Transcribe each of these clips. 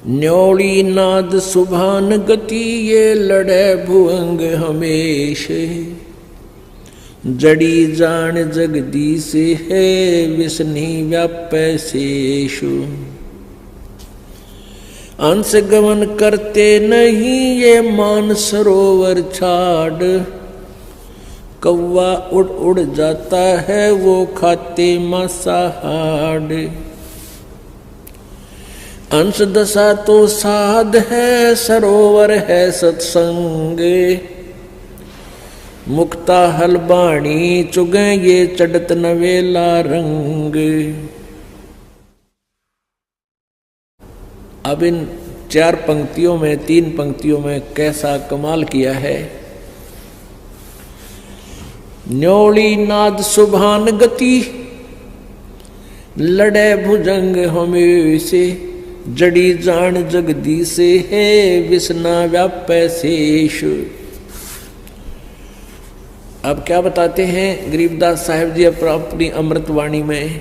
न्योली नाद सुभान गति ये लड़े भुअंग हमेश। जड़ी जान जगदीश है विष्णि व्यापै शेषु। अंश गमन करते नहीं ये मान सरोवर छाड़। कौवा उड़ उड़ जाता है वो खाते मांसाहार। अंश दशा तो साध है सरोवर है सत्संग। मुक्ता हलबाणी चुगे ये चढ़त नवेला रंग। अब इन 4 पंक्तियों में 3 पंक्तियों में कैसा कमाल किया है। न्योली नाद सुभान गति लड़े भुजंग हमेशे। जड़ी जान जगदीश है विष्णा व्यापै शेष। अब क्या बताते हैं गरीबदास साहिब जी अपनी अमृतवाणी में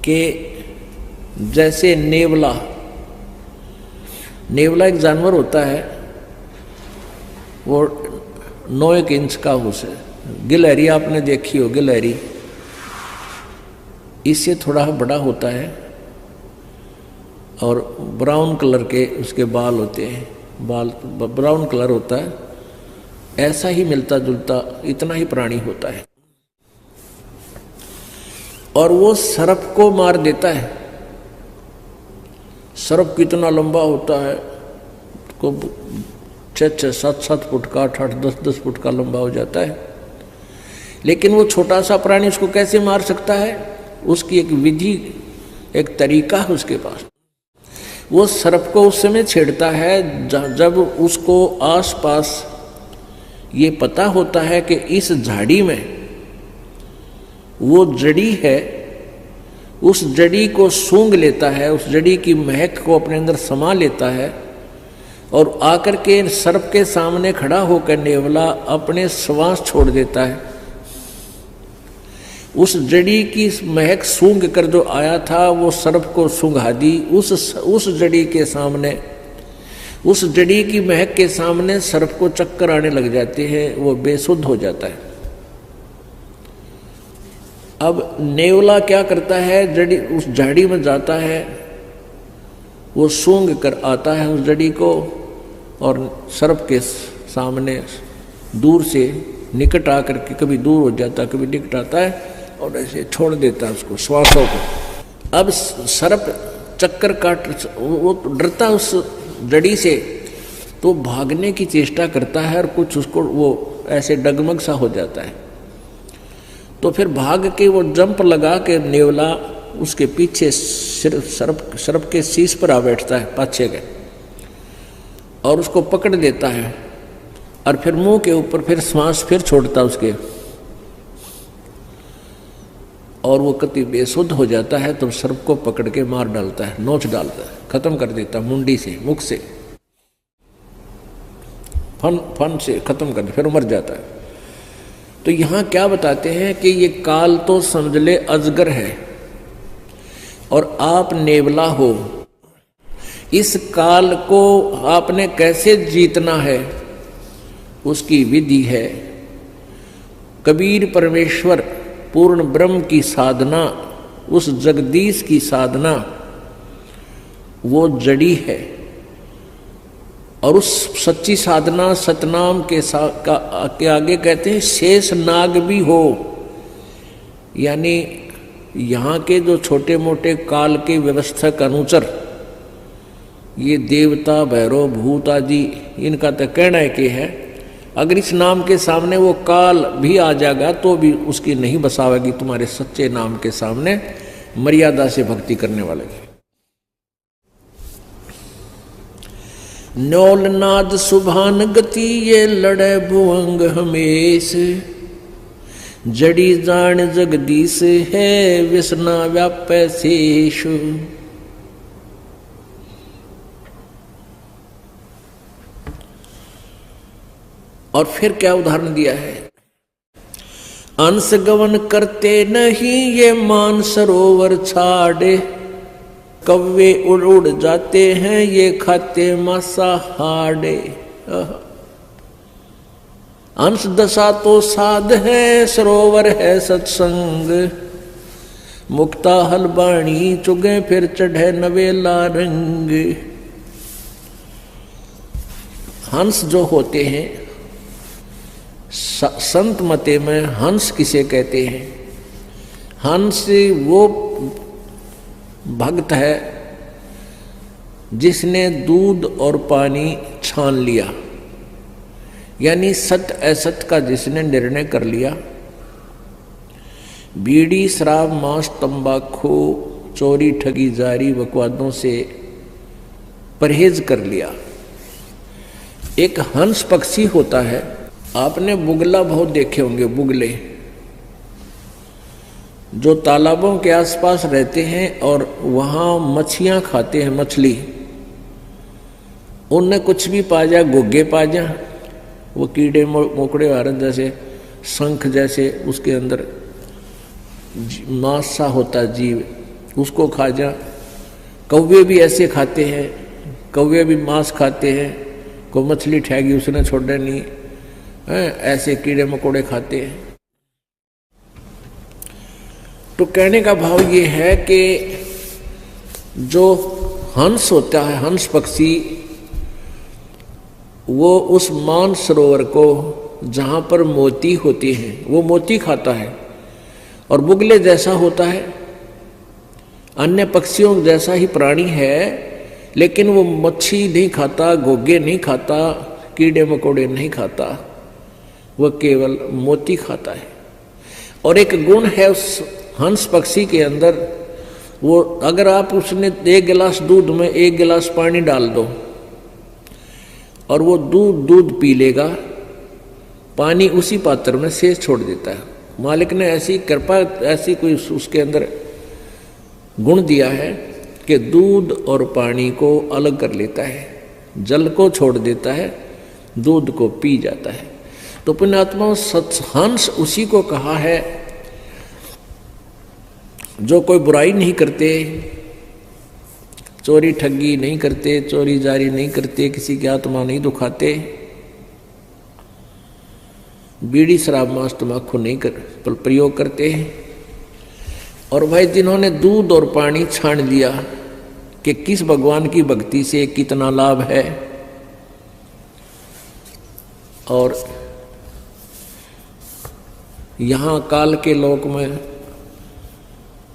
कि जैसे नेवला एक जानवर होता है, वो 9 इंच का उसे गिलहरी आपने देखी हो, गिलहरी इससे थोड़ा बड़ा होता है और ब्राउन कलर के उसके बाल होते हैं, बाल ब्राउन कलर होता है। ऐसा ही मिलता जुलता इतना ही प्राणी होता है और वो सर्प को मार देता है। सर्प कितना लंबा होता है, को 6-6, 7-7 फुट का, 8-8, 10-10 फुट का लंबा हो जाता है। लेकिन वो छोटा सा प्राणी उसको कैसे मार सकता है, उसकी एक विधि, एक तरीका है उसके पास। वो सर्प को उस समय छेड़ता है जब उसको आसपास ये पता होता है कि इस झाड़ी में वो जड़ी है, उस जड़ी को सूंघ लेता है, उस जड़ी की महक को अपने अंदर समा लेता है और आकर के सर्प के सामने खड़ा होकर नेवला अपने श्वास छोड़ देता है। उस जड़ी की महक सूंघ कर जो आया था वो सर्प को सूंघा दी। उस जड़ी के सामने, उस जड़ी की महक के सामने सर्प को चक्कर आने लग जाते हैं, वो बेसुध हो जाता है। अब नेवला क्या करता है, जड़ी उस झाड़ी में जाता है, वो सूंघ कर आता है उस जड़ी को और सर्प के सामने दूर से निकट आकर के कभी दूर हो जाता है, कभी निकट आता है और ऐसे छोड़ देता है उसको, श्वासों को। अब सर्प चक्कर काट, वो डरता उस जड़ी से, तो भागने की चेष्टा करता है और कुछ उसको वो ऐसे डगमग सा हो जाता है। तो फिर भाग के वो जंप लगा के नेवला उसके पीछे सर्प के शीश पर आ बैठता है पाछे के और उसको पकड़ देता है और फिर मुंह के ऊपर फिर श्वास फिर छोड़ता उसके और वो कति बेसुध हो जाता है। तो सर्प को पकड़ के मार डालता है, नोच डालता है, खत्म कर देता है मुंडी से, मुख से, फन से खत्म कर, फिर मर जाता है। तो यहां क्या बताते हैं कि ये काल तो समझ ले अजगर है और आप नेवला हो। इस काल को आपने कैसे जीतना है उसकी विधि है। कबीर परमेश्वर पूर्ण ब्रह्म की साधना, उस जगदीश की साधना वो जड़ी है और उस सच्ची साधना सतनाम के आगे कहते हैं शेष नाग भी हो। यानी यहाँ के जो छोटे मोटे काल के व्यवस्थक अनुचर, ये देवता भैरव भूत आदि, इनका तो कहना है कि है अगर इस नाम के सामने वो काल भी आ जाएगा तो भी उसकी नहीं बसावेगी तुम्हारे सच्चे नाम के सामने, मर्यादा से भक्ति करने वाले की। न्योल नाद सुभान गति ये लड़े भुअंग हमेश। जड़ी जान जगदीश है विष्णा व्यापै शेष। और फिर क्या उदाहरण दिया है, अंश गवन करते नहीं ये मान सरोवर छाड़े, कौवे उड़ उड़ जाते हैं ये खाते मांसाहारे। अंश दशा तो साध है, सरोवर है सत्संग, मुक्ता हलबाणी चुगे फिर चढ़े नवेला रंग। हंस जो होते हैं, संत मते में हंस किसे कहते हैं? हंस वो भक्त है जिसने दूध और पानी छान लिया, यानी सत्य असत्य का जिसने निर्णय कर लिया। बीड़ी शराब मांस तंबाकू चोरी ठगी जारी बकवादों से परहेज कर लिया। एक हंस पक्षी होता है, आपने बुगला बहुत देखे होंगे, बुगले जो तालाबों के आसपास रहते हैं और वहाँ मछलियाँ खाते हैं, मछली उनने कुछ भी पा जा, घुग्गे पा जा, वो कीड़े मोकड़े वारन जैसे शंख जैसे उसके अंदर मांस सा होता जीव, उसको खा जा। कौवे भी ऐसे खाते हैं, कौवे भी मांस खाते हैं, को मछली ठहगी उसने छोड़े नहीं है, ऐसे कीड़े मकोड़े खाते हैं। तो कहने का भाव ये है कि जो हंस होता है, हंस पक्षी, वो उस मान सरोवर को जहाँ पर मोती होती हैं वो मोती खाता है, और बुगले जैसा होता है, अन्य पक्षियों जैसा ही प्राणी है, लेकिन वो मच्छी नहीं खाता, घोगे नहीं खाता, कीड़े मकोड़े नहीं खाता, वह केवल मोती खाता है। और एक गुण है उस हंस पक्षी के अंदर, वो अगर आप उसने 1 गिलास दूध में 1 गिलास पानी डाल दो और वो दूध पी लेगा, पानी उसी पात्र में शेष छोड़ देता है। मालिक ने ऐसी कृपा, ऐसी कोई उसके अंदर गुण दिया है कि दूध और पानी को अलग कर लेता है, जल को छोड़ देता है, दूध को पी जाता है। तो पुण्यात्मा हंस उसी को कहा है जो कोई बुराई नहीं करते, चोरी ठगी नहीं करते, चोरी जारी नहीं करते, किसी की आत्मा नहीं दुखाते, बीड़ी शराब मांस तंबाकू नहीं प्रयोग करते हैं। और भाई जिन्होंने दूध और पानी छान लिया कि किस भगवान की भक्ति से कितना लाभ है, और यहाँ काल के लोक में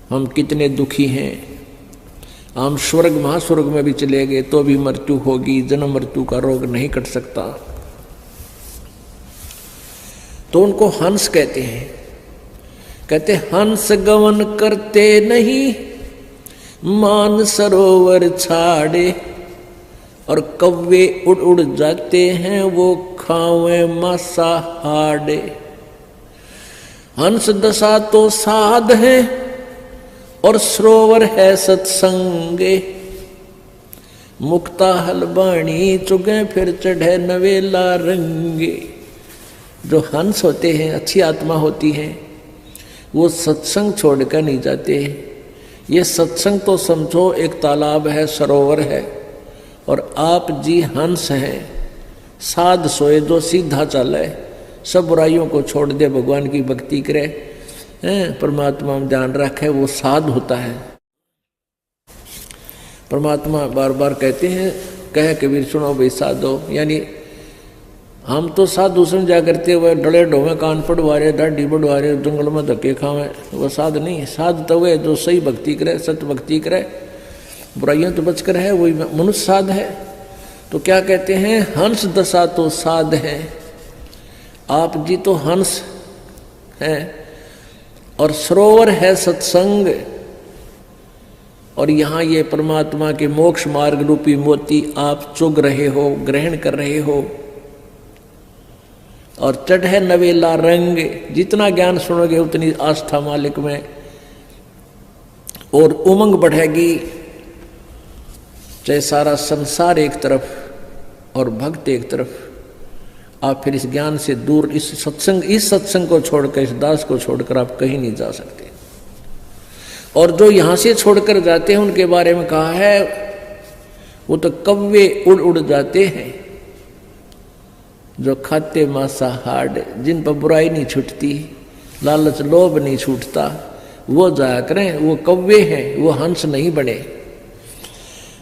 हम कितने दुखी हैं। हम स्वर्ग महास्वर्ग में भी चले गए तो भी मृत्यु होगी, जन्म मृत्यु का रोग नहीं कट सकता। तो उनको हंस कहते हैं। कहते हंस गवन करते नहीं मान सरोवर छाड़े, और कौवे उड़ उड़ जाते हैं वो खावे मांसाहारे। हंस दशा तो साध है और सरोवर है सत्संगे, मुक्ता हलबाणी चुगे फिर चढ़े नवेला रंगे। जो हंस होते हैं, अच्छी आत्मा होती है, वो सत्संग छोड़कर नहीं जाते। ये सत्संग तो समझो एक तालाब है, सरोवर है, और आप जी हंस हैं, साध सोए जो सीधा चले, सब बुराइयों को छोड़ दे, भगवान की भक्ति करे, परमात्मा में ध्यान रखे, वो साध होता है। परमात्मा बार बार कहते हैं, कहे कबीर सुनो भाई साधो, यानी हम तो साधु समझा करते हुए डले ढोवे, कान पड़वा रहे, दाढ़ी बढ़वा रहे, जंगल में धक्के खावे, वो साध नहीं। साध तो वे जो सही भक्ति करे, सत्य भक्ति करे, बुराइयां तो बचकर है, वही मनुष्य साध है। तो क्या कहते हैं, हंस दशा तो साध है। आप जी तो हंस हैं, और सरोवर है सत्संग, और यहाँ ये परमात्मा के मोक्ष मार्ग रूपी मोती आप चुग रहे हो, ग्रहण कर रहे हो, और चढ़े नवेला रंग। जितना ज्ञान सुनोगे उतनी आस्था मालिक में और उमंग बढ़ेगी। चाहे सारा संसार एक तरफ और भक्त एक तरफ, आप फिर इस ज्ञान से दूर, इस सत्संग को छोड़कर, इस दास को छोड़कर आप कहीं नहीं जा सकते। और जो यहां से छोड़कर जाते हैं उनके बारे में कहा है वो तो कव्वे उड़ उड़ जाते हैं, जो खाते मांसाहार, जिन पर बुराई नहीं छूटती, लालच लोभ नहीं छूटता, वो जाया करें। वो कव्वे हैं, वो हंस नहीं बने।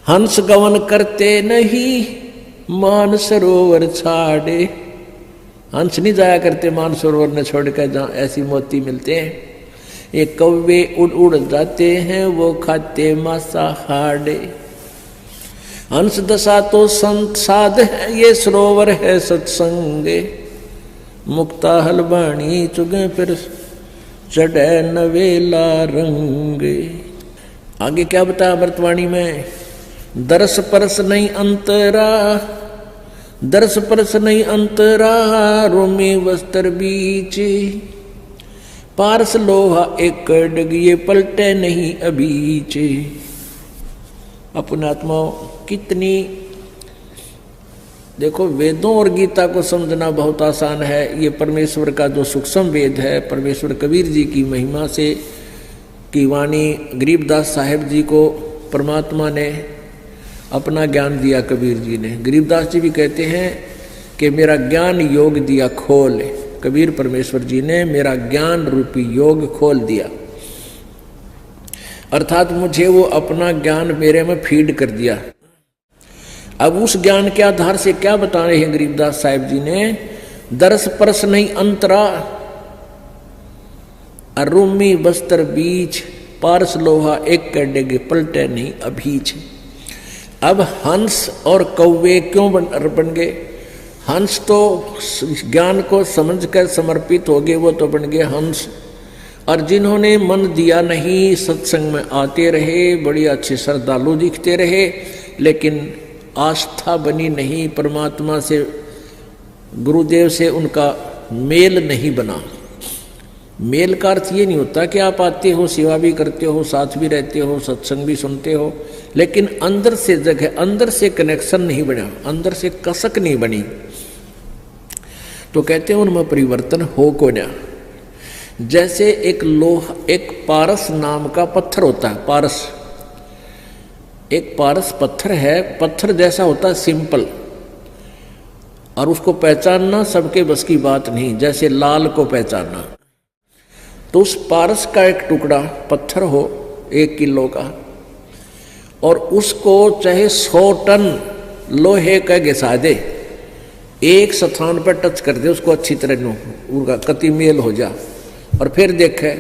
हंस गवन करते नहीं मान सरोवर छाड़े। हंस नहीं जाया करते मान सरोवर ने छोड़कर जहां ऐसी मोती मिलते हैं। ये कौवे उड़ उड़ जाते हैं, वो खाते मांसाहार। हंस दशा तो संत साध है, ये सरोवर है सत्संगे। मुक्ता हलबाणी चुगे फिर चढ़े नवेला रंगे। आगे क्या बताया अमृतवाणी में? दरस परस नहीं अंतरा, दरस परस नहीं अंतरा, रोमी वस्त्र बीच। पारस लोहा एक डग, ये पलटे नहीं अबीच। अपने आत्मा कितनी, देखो वेदों और गीता को समझना बहुत आसान है। ये परमेश्वर का जो सूक्ष्म वेद है, परमेश्वर कबीर जी की महिमा से की वाणी, गरीबदास साहेब जी को परमात्मा ने अपना ज्ञान दिया। कबीर जी ने, गरीबदास जी भी कहते हैं कि मेरा ज्ञान योग दिया खोल। कबीर परमेश्वर जी ने मेरा ज्ञान रूपी योग खोल दिया, अर्थात मुझे वो अपना ज्ञान मेरे में फीड कर दिया। अब उस ज्ञान के आधार से क्या बता रहे हैं गरीबदास साहिब जी ने? दरस परस नहीं अंतरा, अरुमी बस्तर बीच, पारस लोहा एक कडेगे पलटे नहीं अभीच। अब हंस और कौवे क्यों बन गए? हंस तो ज्ञान को समझकर समर्पित हो गए, वो तो बन गए हंस। और जिन्होंने मन दिया नहीं, सत्संग में आते रहे, बड़ी अच्छे श्रद्धालु दिखते रहे, लेकिन आस्था बनी नहीं, परमात्मा से, गुरुदेव से उनका मेल नहीं बना। मेल का अर्थ ये नहीं होता कि आप आते हो, सेवा भी करते हो, साथ भी रहते हो, सत्संग भी सुनते हो, लेकिन अंदर से जगह, अंदर से कनेक्शन नहीं बना, अंदर से कसक नहीं बनी, तो कहते हैं उनमें परिवर्तन हो को ना। जैसे एक लोहा, एक पारस नाम का पत्थर होता है, पारस, एक पारस पत्थर है, पत्थर जैसा होता है सिंपल, और उसको पहचानना सबके बस की बात नहीं, जैसे लाल को पहचानना। तो उस पारस का एक टुकड़ा पत्थर हो 1 किलो का, और उसको चाहे 100 टन लोहे का घिसा दे, एक स्थान पर टच कर दे उसको अच्छी तरह, उनका कति मेल हो जा, और फिर देखे,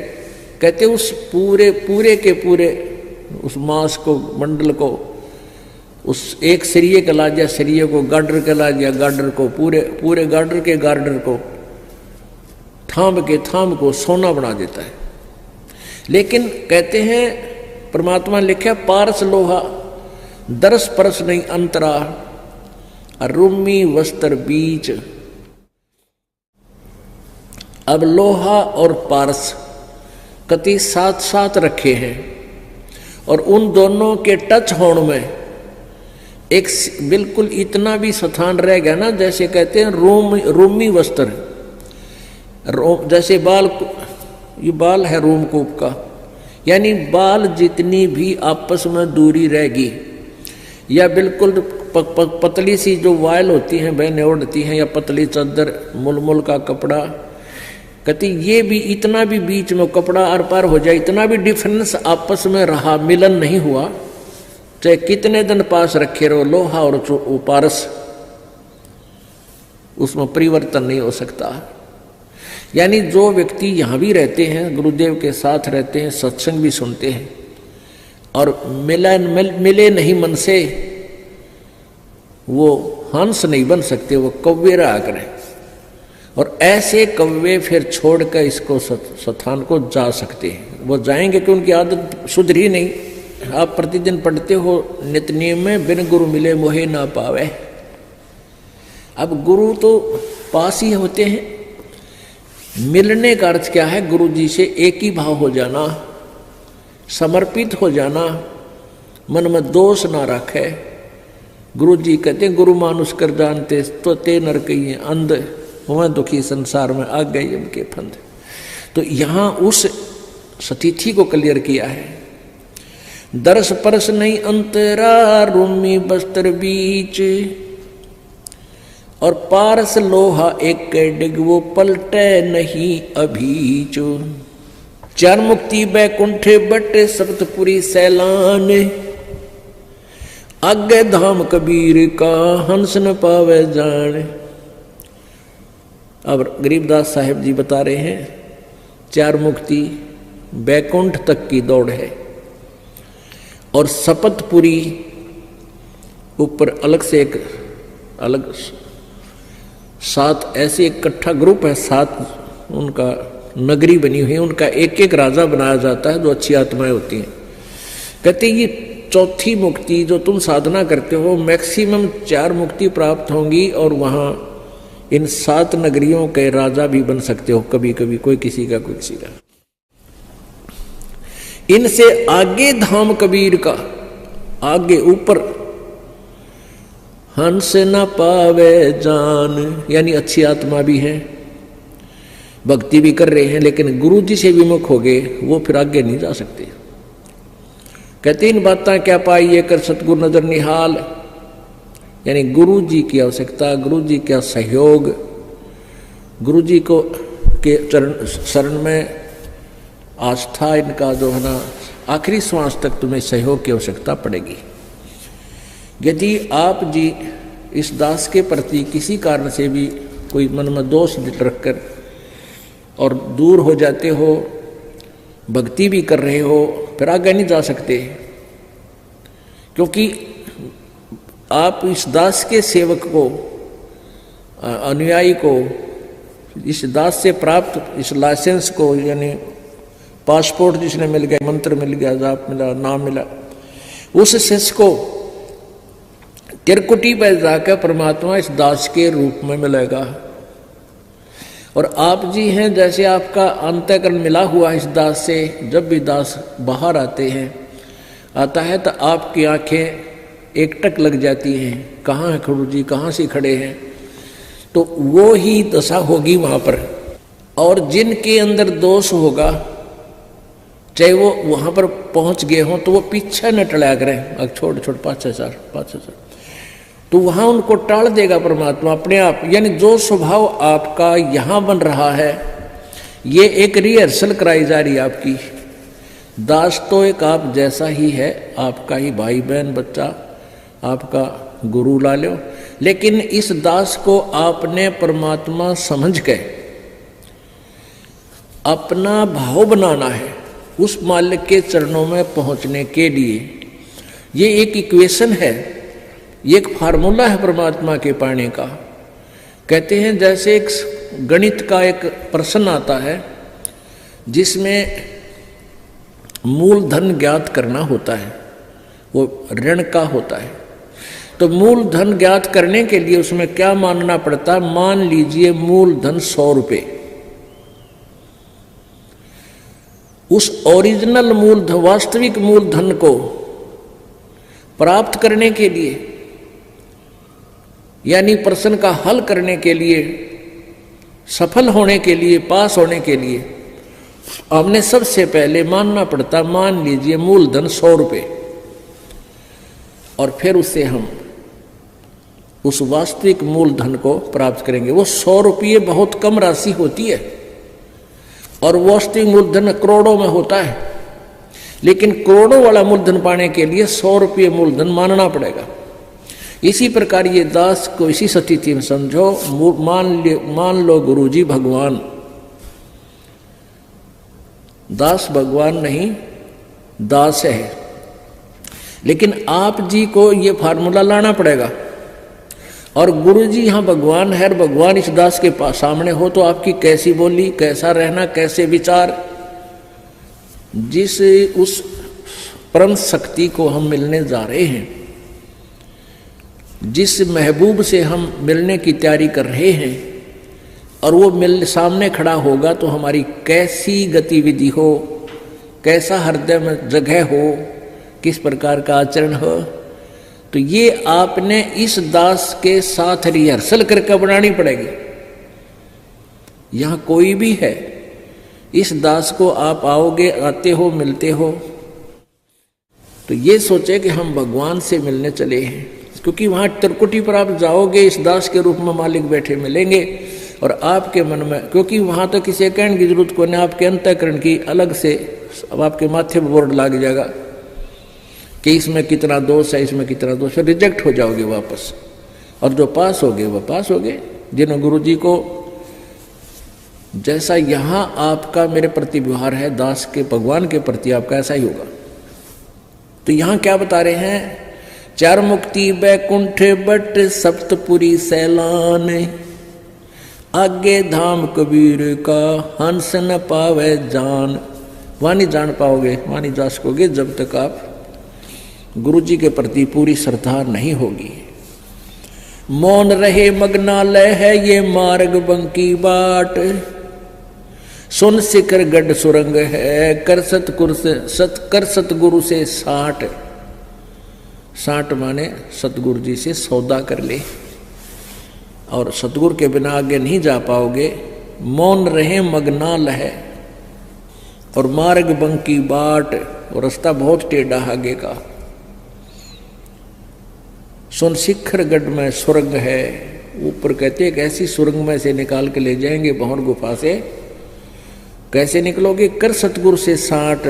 कहते उस पूरे के पूरे उस मांस को, मंडल को, उस एक सरिये का ला दिया, सरिये को गार्डर का ला दिया, गार्डर को पूरे गार्डर के गार्डर को, थाम को सोना बना देता है। लेकिन कहते हैं परमात्मा ने लिखा पारस लोहा, दरस परस नहीं अंतरा, रुमी वस्त्र बीच। अब लोहा और पारस कति साथ साथ रखे हैं, और उन दोनों के टच होने में एक बिल्कुल इतना भी स्थान रह गया ना, जैसे कहते हैं रूमी वस्त्र, जैसे बाल, ये बाल है रोमकूप का, यानी बाल जितनी भी आपस में दूरी रहेगी, या बिल्कुल पतली सी जो वायल होती हैं बहनें ओढ़ती हैं, या पतली चादर मुलमुल का कपड़ा, कहती ये भी इतना भी बीच में कपड़ा आर पार हो जाए, इतना भी डिफरेंस आपस में रहा, मिलन नहीं हुआ, चाहे कितने दिन पास रखे रहो लोहा और पारस, उसमें परिवर्तन नहीं हो सकता। यानी जो व्यक्ति यहाँ भी रहते हैं, गुरुदेव के साथ रहते हैं, सत्संग भी सुनते हैं, और मिले नहीं मन से, वो हंस नहीं बन सकते, वो कौवे रहा करें। और ऐसे कौवे फिर छोड़कर इसको स्थान को जा सकते हैं, वो जाएंगे कि उनकी आदत सुधरी नहीं। आप प्रतिदिन पढ़ते हो नित्य नियम में, बिन गुरु मिले मोहे ना पावे। अब गुरु तो पास ही होते हैं, मिलने का अर्थ क्या है? गुरु जी से एक ही भाव हो जाना, समर्पित हो जाना, मन में दोष ना रखे, गुरु जी कहते हैं गुरु मानुष कर जानते तो ते नर कहिए अंध हुआ दुखी संसार में आ गए इनके फंद। तो यहाँ उस स्थिति को क्लियर किया है। दरस परस नहीं अंतरा रूमी बस्तर बीच, और पारस लोहा एक डिग वो पलटे नहीं अभीच। चार मुक्ति बैकुंठे बटे सप्तपुरी सैलान, आगे धाम कबीर का हंस न पावे जान। अब गरीबदास साहेब जी बता रहे हैं चार मुक्ति बैकुंठ तक की दौड़ है, और सपतपुरी ऊपर अलग से एक अलग 7 ऐसे इकट्ठा ग्रुप है, 7 उनका नगरी बनी हुई है, उनका एक एक राजा बनाया जाता है जो अच्छी आत्माएं होती हैं। कहते ये चौथी मुक्ति जो तुम साधना करते हो मैक्सिमम 4 मुक्ति प्राप्त होंगी, और वहां इन 7 नगरियों के राजा भी बन सकते हो कभी कभी, कोई किसी का कोई किसी का। इनसे आगे धाम कबीर का, आगे ऊपर हंस न पावे जान, यानी अच्छी आत्मा भी है, भक्ति भी कर रहे हैं, लेकिन गुरु जी से विमुख हो गए, वो फिर आगे नहीं जा सकते। कहते इन बातें क्या पाइए कर सतगुरु नजर निहाल, यानी गुरु जी की आवश्यकता, गुरु जी का सहयोग, गुरु जी को के चरण शरण में आस्था, इनका जो है ना आखिरी श्वास तक तुम्हें सहयोग की आवश्यकता पड़ेगी। यदि आप जी इस दास के प्रति किसी कारण से भी कोई मन में दोष रखकर और दूर हो जाते हो, भक्ति भी कर रहे हो, फिर आगे नहीं जा सकते, क्योंकि आप इस दास के सेवक को, अनुयायी को, इस दास से प्राप्त इस लाइसेंस को, यानी पासपोर्ट जिसने मिल गया, मंत्र मिल गया, जाप मिला, नाम मिला, उस शिष्य को त्रिकुटी पर जाकर परमात्मा इस दास के रूप में मिलेगा। और आप जी हैं जैसे आपका अंतःकरण मिला हुआ इस दास से, जब भी दास बाहर आता है तो आपकी आंखें एकटक लग जाती हैं, कहाँ है गुरु जी, कहाँ से खड़े हैं, तो वो ही दशा होगी वहाँ पर। और जिनके अंदर दोष होगा, चाहे वो वहाँ पर पहुँच गए हों, तो वो पीछे न टला करें, छोड़ 5-6 तो वहाँ उनको टाल देगा परमात्मा अपने आप। यानी जो स्वभाव आपका यहाँ बन रहा है, ये एक रिहर्सल कराई जा रही है आपकी। दास तो एक आप जैसा ही है, आपका ही भाई बहन बच्चा, आपका गुरु ला लो, लेकिन इस दास को आपने परमात्मा समझ के अपना भाव बनाना है उस मालिक के चरणों में पहुंचने के लिए। ये एक इक्वेशन है, ये एक फार्मूला है परमात्मा के पाने का। कहते हैं जैसे एक गणित का एक प्रश्न आता है जिसमें मूलधन ज्ञात करना होता है, वो ऋण का होता है। तो मूलधन ज्ञात करने के लिए उसमें क्या मानना पड़ता है? मान लीजिए मूलधन 100 रुपये। उस ओरिजिनल मूलधन, वास्तविक मूलधन को प्राप्त करने के लिए, यानी प्रश्न का हल करने के लिए, सफल होने के लिए, पास होने के लिए, हमने सबसे पहले मानना पड़ता, मान लीजिए मूलधन 100 रुपये, और फिर उससे हम उस वास्तविक मूलधन को प्राप्त करेंगे। वो 100 रुपये बहुत कम राशि होती है, और वास्तविक मूलधन करोड़ों में होता है, लेकिन करोड़ों वाला मूलधन पाने के लिए 100 रुपये मूलधन मानना पड़ेगा। इसी प्रकार ये दास को इसी स्थिति में समझो, मान लो गुरुजी भगवान, दास भगवान नहीं, दास है, लेकिन आप जी को ये फार्मूला लाना पड़ेगा। और गुरुजी यहाँ भगवान है, भगवान इस दास के पास सामने हो, तो आपकी कैसी बोली, कैसा रहना, कैसे विचार, जिस उस परम शक्ति को हम मिलने जा रहे हैं, जिस महबूब से हम मिलने की तैयारी कर रहे हैं, और वो सामने खड़ा होगा तो हमारी कैसी गतिविधि हो, कैसा हृदय में जगह हो, किस प्रकार का आचरण हो, तो ये आपने इस दास के साथ रिहर्सल करके बनानी पड़ेगी। यहां कोई भी है, इस दास को आप आओगे, आते हो, मिलते हो, तो ये सोचे कि हम भगवान से मिलने चले हैं, क्योंकि वहां त्रिकुटी पर आप जाओगे, इस दास के रूप में मालिक बैठे मिलेंगे और आपके मन में, क्योंकि वहां तो किसी कहने की जरूरत को नहीं, आपके अंतःकरण की अलग से अब आपके माथे पर बोर्ड लग जाएगा कि इसमें कितना दोष है, इसमें कितना दोष है, रिजेक्ट हो जाओगे वापस। और जो पास हो गए वह पास हो गए। जिन्होंने गुरु जी को जैसा यहां आपका मेरे प्रति व्यवहार है, दास के भगवान के प्रति आपका ऐसा ही होगा। तो यहां क्या बता रहे हैं, चार मुक्ति बैकुंठ बट सप्तपुरी सैलान, आगे धाम कबीर का हंस न पावे जान। वहां नहीं जान पाओगे, वहां नहीं जा सकोगे जब तक आप गुरु जी के प्रति पूरी श्रद्धा नहीं होगी। मौन रहे मग्नालय है ये मार्ग बंकी बाट, सुन शिखर गढ़ सुरंग है कर सतगुरु से साठ। साठ माने सतगुरु जी से सौदा कर ले, और सतगुरु के बिना आगे नहीं जा पाओगे। मौन रहे मग्नाल है और मार्ग बंकी बाट, और रास्ता बहुत टेढ़ा आगे का। सुन शिखर गढ़ में सुरंग है, ऊपर कहते हैं ऐसी सुरंग में से निकाल के ले जाएंगे भंवर गुफा से। कैसे निकलोगे, कर सतगुरु से साठ।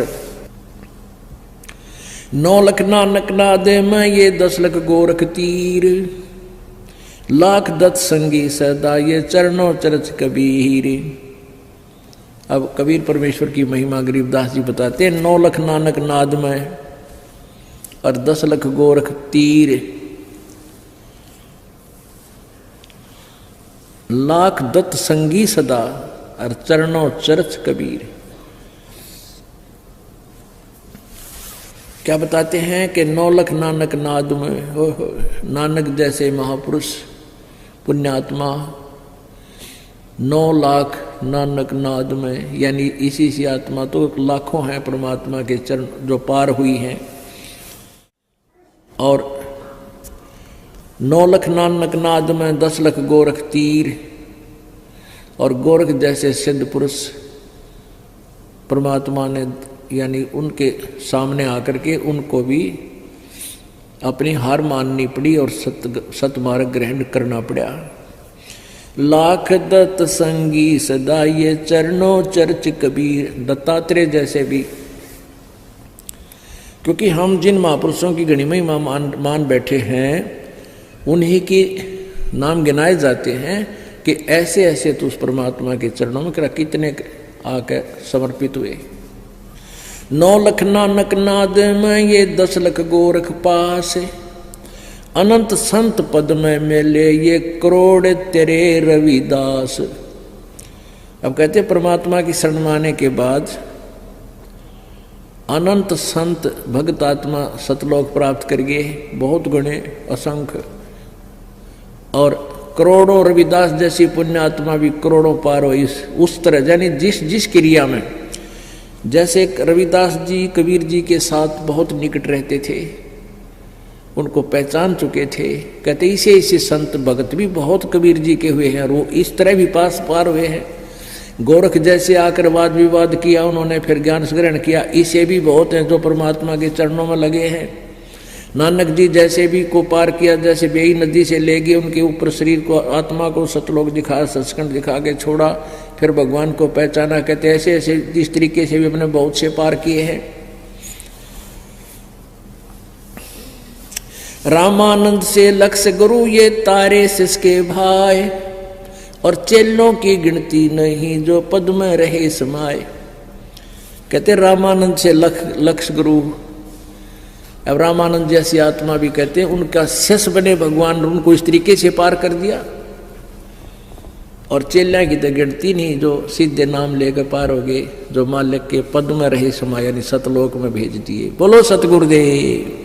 9 लख नानक नाद में ये 10 लख गोरख तीर, लाख दत्त संगी सदा ये चरणों चरच कबीर। अब कबीर परमेश्वर की महिमा गरीबदास जी बताते हैं, 9 लख नानक नाद में और 10 लख गोरख तीर, लाख दत्त संगी सदा और चरणों चरच कबीर। क्या बताते हैं कि 9 लख नानक नाद में, हो नानक जैसे महापुरुष पुण्यात्मा 9 लाख नानक नाद में, यानी इसी आत्मा तो लाखों हैं परमात्मा के चरण जो पार हुई हैं। और 9 लख नानक नाद में 10 लख गोरख तीर, और गोरख जैसे सिद्ध पुरुष परमात्मा ने यानी उनके सामने आकर के उनको भी अपनी हार माननी पड़ी और सतमार्ग ग्रहण करना पड़ा। लाख दत्त संगी सदा ये चरणों चर्च कबीर, दत्तात्रेय जैसे भी, क्योंकि हम जिन महापुरुषों की गणिमय मान बैठे हैं उन्हीं के नाम गिनाए जाते हैं कि ऐसे ऐसे तो उस परमात्मा के चरणों में कितने आके समर्पित हुए। 9 लख नानक नाद में ये 10 लख गोरख पास, अनंत संत पद में मिले ये करोड़ तेरे रविदास। अब कहते परमात्मा की शरण माने के बाद अनंत संत भक्त आत्मा सतलोक प्राप्त करिए, बहुत गुणे असंख्य, और करोड़ों रविदास जैसी पुण्य आत्मा भी करोड़ों पार हो। इस उस तरह यानी जिस क्रिया में, जैसे रविदास जी कबीर जी के साथ बहुत निकट रहते थे, उनको पहचान चुके थे, कहते इसे संत भगत भी बहुत कबीर जी के हुए हैं और वो इस तरह भी पार हुए हैं। गोरख जैसे आकर वाद विवाद किया उन्होंने, फिर ज्ञान ग्रहण किया, इसे भी बहुत हैं जो परमात्मा के चरणों में लगे हैं। नानक जी जैसे भी को पार किया, जैसे बेई नदी से ले गए उनके ऊपर शरीर को, आत्मा को सतलोक दिखा, सचखंड दिखा के छोड़ा, फिर भगवान को पहचाना। कहते ऐसे ऐसे इस तरीके से भी अपने बहुत से पार किए हैं। रामानंद से लक्ष गुरु ये तारे सिसके भाई, और चेलों की गिनती नहीं जो पद में रहे समाये। कहते रामानंद से लक्ष गुरु, अब रामानंद जैसी आत्मा भी कहते हैं उनका शिष्य बने भगवान, उनको इस तरीके से पार कर दिया। और चेल्या की तो गिनती नहीं जो सीधे नाम लेकर पार हो गए, जो मालिक के पद में रहे समाये यानी सतलोक में भेज दिए। बोलो सतगुरुदेव।